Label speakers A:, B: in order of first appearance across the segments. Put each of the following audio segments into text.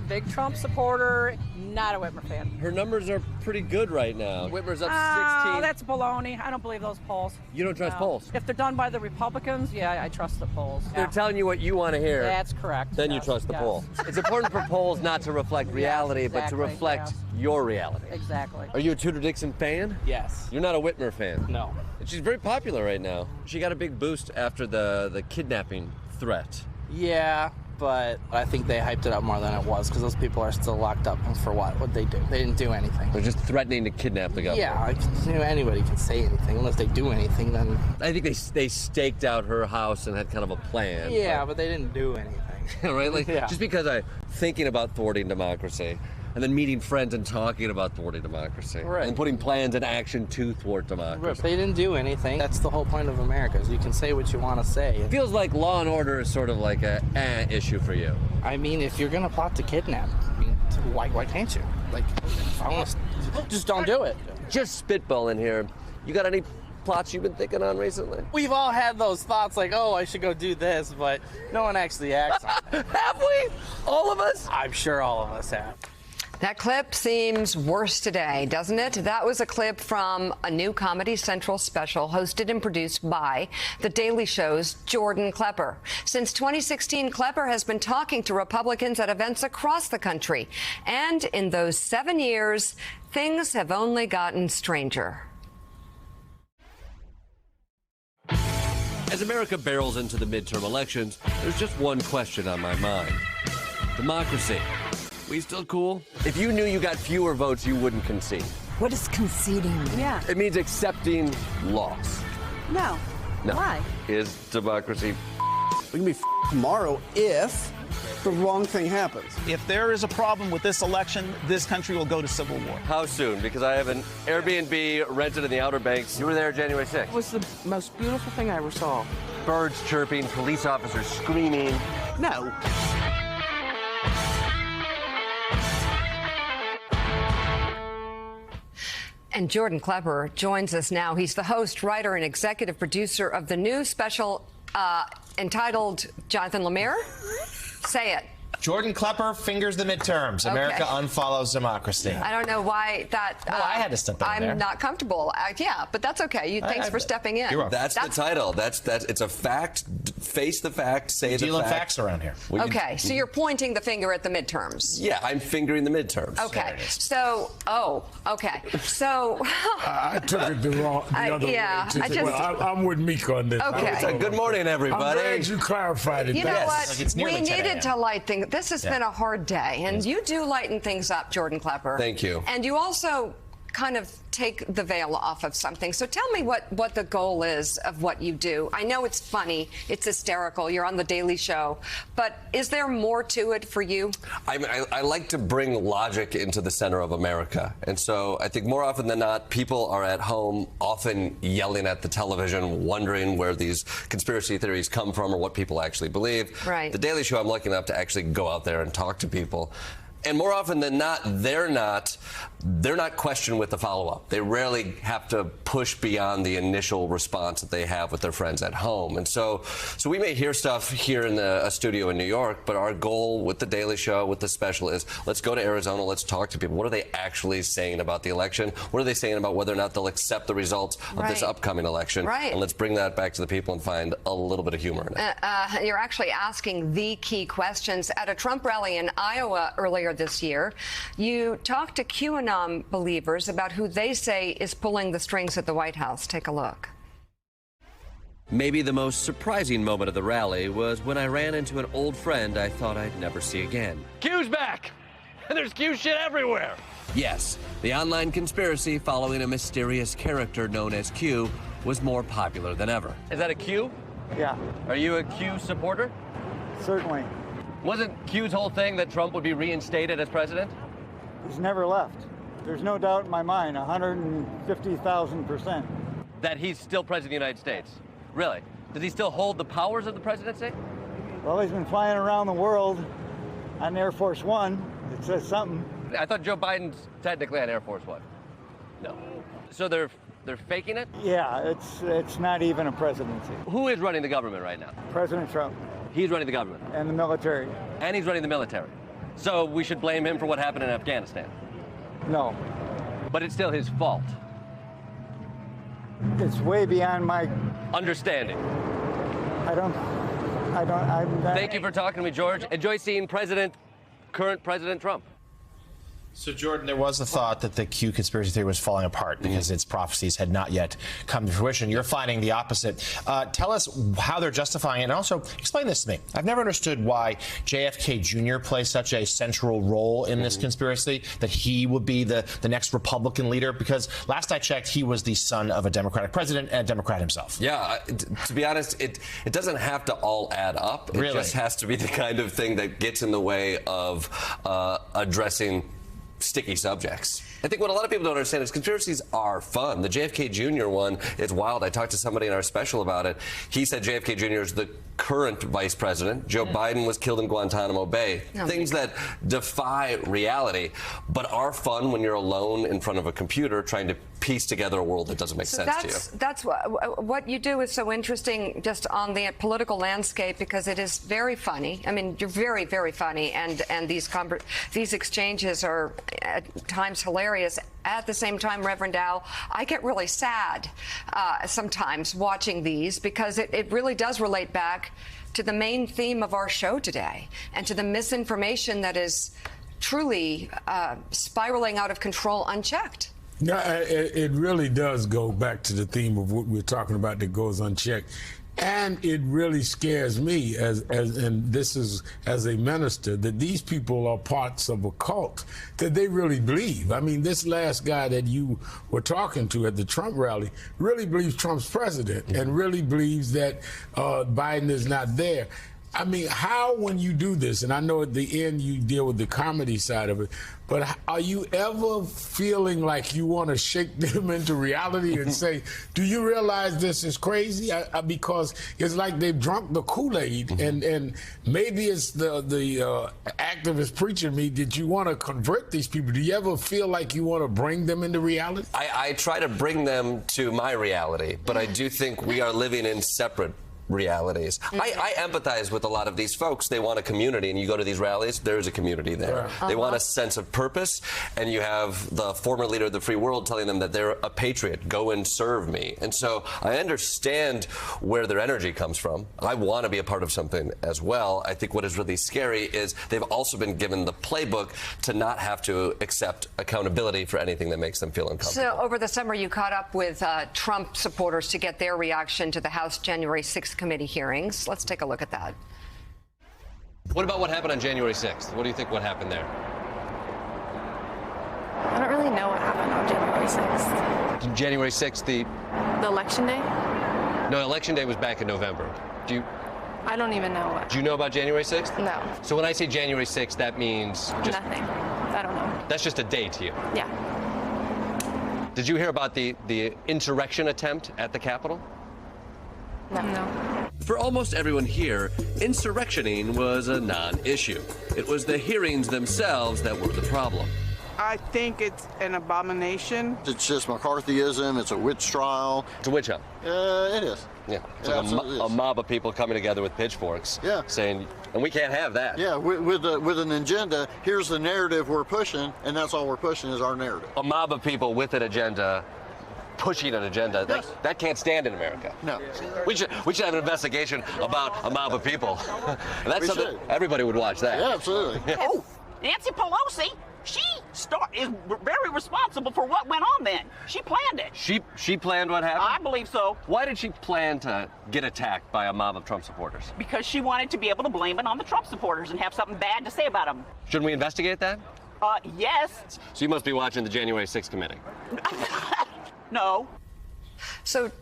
A: big Trump supporter, not a Whitmer fan.
B: Her numbers are pretty good right now. Whitmer's up 16.
A: Oh, that's baloney. I don't believe those polls.
B: You don't trust polls?
A: If they're done by the Republicans, yeah, I trust the polls.
B: They're telling you what you want to hear.
A: That's correct.
B: Then you trust the poll. It's important for polls not to reflect reality, but to reflect your reality.
A: Exactly.
B: Are you a Tudor Dixon fan?
C: Yes.
B: You're not a Whitmer fan?
C: No.
B: And she's very popular right now. She got a big boost after the kidnapping threat.
C: Yeah, but I think they hyped it up more than it was because those people are still locked up. And for what? What'd they do? They didn't do anything.
B: They're just threatening to kidnap the government.
C: Yeah, anybody can say anything. Unless they do anything, then...
B: I think they staked out her house and had kind of a plan.
C: Yeah, but they didn't do anything.
B: Right? Like,
C: yeah.
B: Just because I'm thinking about thwarting democracy and then meeting friends and talking about thwarting democracy.
C: Right.
B: And putting plans in action to thwart democracy.
C: Right. They didn't do anything. That's the whole point of America, is you can say what you want to say.
B: It feels like law and order is sort of like a issue for you.
C: I mean, if you're going to plot to kidnap, I mean, why can't you? Like, if I want to, just don't do it.
B: Just spitballing here. You got any plots you've been thinking on recently?
C: We've all had those thoughts like, oh, I should go do this, but no one actually acts on it.
B: Have we? All of us?
C: I'm sure all of us have.
D: That clip seems worse today, doesn't it? That was a clip from a new Comedy Central special hosted and produced by The Daily Show's Jordan Klepper. Since 2016, Klepper has been talking to Republicans at events across the country. And in those 7 years, things have only gotten stranger.
B: As America barrels into the midterm elections, there's just one question on my mind. Democracy. We still cool? If you knew you got fewer votes, you wouldn't concede.
E: What is conceding?
F: Yeah.
B: It means accepting loss.
F: No.
B: No.
F: Why?
B: Is democracy?
G: We can be tomorrow if the wrong thing happens.
H: If there is a problem with this election, this country will go to civil war.
B: How soon? Because I have an Airbnb rented in the Outer Banks. You were there January 6th.
I: It was the most beautiful thing I ever saw.
B: Birds chirping, police officers screaming.
I: No.
D: And Jordan Klepper joins us now. He's the host, writer, and executive producer of the new special entitled Jonathan Lemire. Say it.
J: Jordan Klepper fingers the midterms. America unfollows democracy.
D: I don't know why that.
J: Well, I had to step in there.
D: I'm not comfortable. Yeah, but that's okay. Thanks for stepping in.
K: That's the title. That's it's a fact. Face the fact. Say the fact.
J: Dealing facts around here.
D: Okay, so you're pointing the finger at the midterms.
K: Yeah, I'm fingering the midterms.
D: Okay, so okay, so
L: I took it the other way. I'm with Mika on this.
D: Okay.
K: Good morning, everybody.
L: I'm glad you clarified it.
D: You know what? We needed to light things. This has been a hard day, and you do lighten things up, Jordan Klepper.
K: Thank you.
D: And you also kind of take the veil off of something. So tell me what the goal is of what you do. I know it's funny, it's hysterical, you're on The Daily Show, but is there more to it for you?
K: I like to bring logic into the center of America. And so I think more often than not, people are at home often yelling at the television, wondering where these conspiracy theories come from or what people actually believe.
D: Right.
K: The Daily Show, I'm lucky enough to actually go out there and talk to people. And more often than not, they're not questioned with the follow-up. They rarely have to push beyond the initial response that they have with their friends at home. And so we may hear stuff here in a studio in New York, but our goal with The Daily Show, with the special, is let's go to Arizona, let's talk to people. What are they actually saying about the election? What are they saying about whether or not they'll accept the results of this upcoming election?
D: Right.
K: And let's bring that back to the people and find a little bit of humor in it.
D: You're actually asking the key questions. At a Trump rally in Iowa earlier this year, you talked to QAnon believers about who they say is pulling the strings at the White House. Take a look.
B: Maybe the most surprising moment of the rally was when I ran into an old friend I thought I'd never see again.
M: Q's back! And there's Q shit everywhere!
B: Yes, the online conspiracy following a mysterious character known as Q was more popular than ever.
M: Is that a Q?
N: Yeah.
M: Are you a Q supporter?
N: Certainly.
M: Wasn't Q's whole thing that Trump would be reinstated as president?
N: He's never left. There's no doubt in my mind, 150,000%.
M: That he's still president of the United States? Really? Does he still hold the powers of the presidency?
N: Well, he's been flying around the world on Air Force One. It says something.
M: I thought Joe Biden's technically on Air Force One. No. So they're faking it?
N: Yeah, it's not even a presidency.
M: Who is running the government right now?
N: President Trump.
M: He's running the government.
N: And the military.
M: And he's running the military. So we should blame him for what happened in Afghanistan?
N: No.
M: But it's still his fault.
N: It's way beyond my
M: understanding.
N: Thank
M: you for talking to me, George. Enjoy seeing current President Trump.
J: So, Jordan, there was a thought that the Q conspiracy theory was falling apart because its prophecies had not yet come to fruition. You're finding the opposite. Tell us how they're justifying it, and also explain this to me. I've never understood why JFK Jr. plays such a central role in this conspiracy, that he would be the next Republican leader, because last I checked, he was the son of a Democratic president and a Democrat himself.
K: Yeah, to be honest, it doesn't have to all add up. It just has to be the kind of thing that gets in the way of addressing sticky subjects. I think what a lot of people don't understand is conspiracies are fun. The JFK Jr. one is wild. I talked to somebody in our special about it. He said JFK Jr. is the current vice president. Joe Biden was killed in Guantanamo Bay. Things that defy reality, but are fun when you're alone in front of a computer trying to piece together a world that doesn't make sense to you.
D: That's what you do is so interesting just on the political landscape, because it is very funny. I mean, you're very, very funny, and these exchanges are at times hilarious. At the same time, Reverend Al, I get really sad sometimes watching these, because it really does relate back to the main theme of our show today and to the misinformation that is truly spiraling out of control unchecked.
L: No, it really does go back to the theme of what we're talking about that goes unchecked. And it really scares me, and this is as a minister, that these people are parts of a cult that they really believe. I mean, this last guy that you were talking to at the Trump rally really believes Trump's president and really believes that Biden is not there. I mean, how, when you do this, and I know at the end you deal with the comedy side of it, but are you ever feeling like you want to shake them into reality and say, do you realize this is crazy? Because it's like they've drunk the Kool-Aid, and maybe it's the activist preacher me that you want to convert these people. Do you ever feel like you want to bring them into reality?
K: I try to bring them to my reality, but I do think we are living in separate realities. I empathize with a lot of these folks. They want a community, and you go to these rallies, there's a community there. They want a sense of purpose, and you have the former leader of the free world telling them that they're a patriot. Go and serve me. And so I understand where their energy comes from. I want to be a part of something as well. I think what is really scary is they've also been given the playbook to not have to accept accountability for anything that makes them feel uncomfortable.
D: So over the summer, you caught up with Trump supporters to get their reaction to the House January 6th committee hearings. Let's take a look at that.
M: What about what happened on January 6th? What do you think what happened there?
E: I don't really know what happened on January 6th.
M: January 6th, the
E: election day?
M: No, election day was back in November.
E: I don't even know what.
M: Do you know about January 6th?
E: No.
M: So when I say January 6th, that means just
E: nothing. I don't know.
M: That's just a day to you?
E: Yeah.
M: Did you hear about the insurrection attempt at the Capitol?
E: No.
B: For almost everyone here, insurrectioning was a non-issue. It was the hearings themselves that were the problem.
I: I think it's an abomination.
F: It's just McCarthyism. It's a witch trial.
M: It's a witch hunt.
F: It is.
M: Yeah. It's like a mob of people coming together with pitchforks.
F: Yeah.
M: Saying, and we can't have that.
F: Yeah, with an agenda. Here's the narrative we're pushing, and that's all we're pushing is our narrative.
M: A mob of people with an agenda, pushing an agenda.
F: Yes.
M: That can't stand in America.
F: No.
M: We should have an investigation about a mob of people. And that's something everybody would watch that.
F: Yeah, absolutely.
O: Oh, Nancy Pelosi. She is very responsible for what went on then. She planned it.
M: She planned what happened?
O: I believe so.
M: Why did she plan to get attacked by a mob of Trump supporters?
O: Because she wanted to be able to blame it on the Trump supporters and have something bad to say about them.
M: Shouldn't we investigate that?
O: Yes.
M: So you must be watching the January 6th committee.
O: No.
D: So,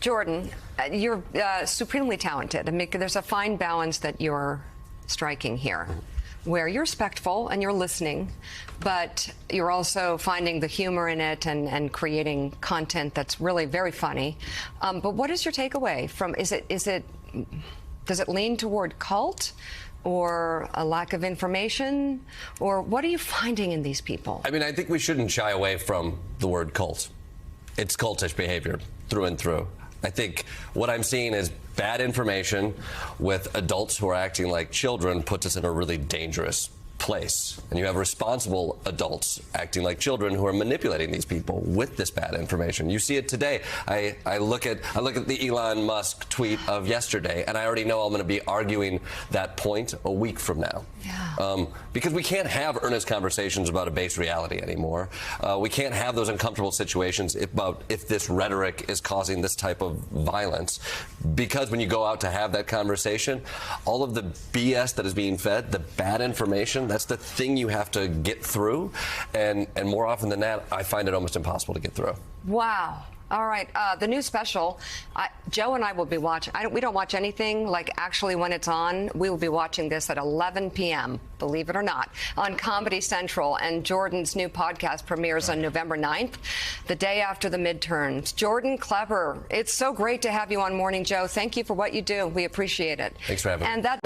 D: Jordan, you're supremely talented. I mean, there's a fine balance that you're striking here, where you're respectful and you're listening, but you're also finding the humor in it and creating content that's really very funny. But what is your takeaway from? Does it lean toward cult, or a lack of information, or what are you finding in these people?
K: I mean, I think we shouldn't shy away from the word cult. It's cultish behavior through and through. I think what I'm seeing is bad information with adults who are acting like children puts us in a really dangerous place, and you have responsible adults acting like children who are manipulating these people with this bad information. You see it today. I look at the Elon Musk tweet of yesterday, and I already know I'm going to be arguing that point a week from now. Yeah. Because we can't have earnest conversations about a base reality anymore. We can't have those uncomfortable situations about if this rhetoric is causing this type of violence. Because when you go out to have that conversation, all of the BS that is being fed, the bad information, that's the thing you have to get through. And more often than not, I find it almost impossible to get through.
D: Wow. All right. The new special, Joe and I will be watching. We don't watch anything like actually when it's on. We will be watching this at 11 p.m., believe it or not, on Comedy Central. And Jordan's new podcast premieres on November 9th, the day after the midterms. Jordan Klepper, it's so great to have you on Morning Joe. Thank you for what you do. We appreciate it.
K: Thanks for having me.
D: And that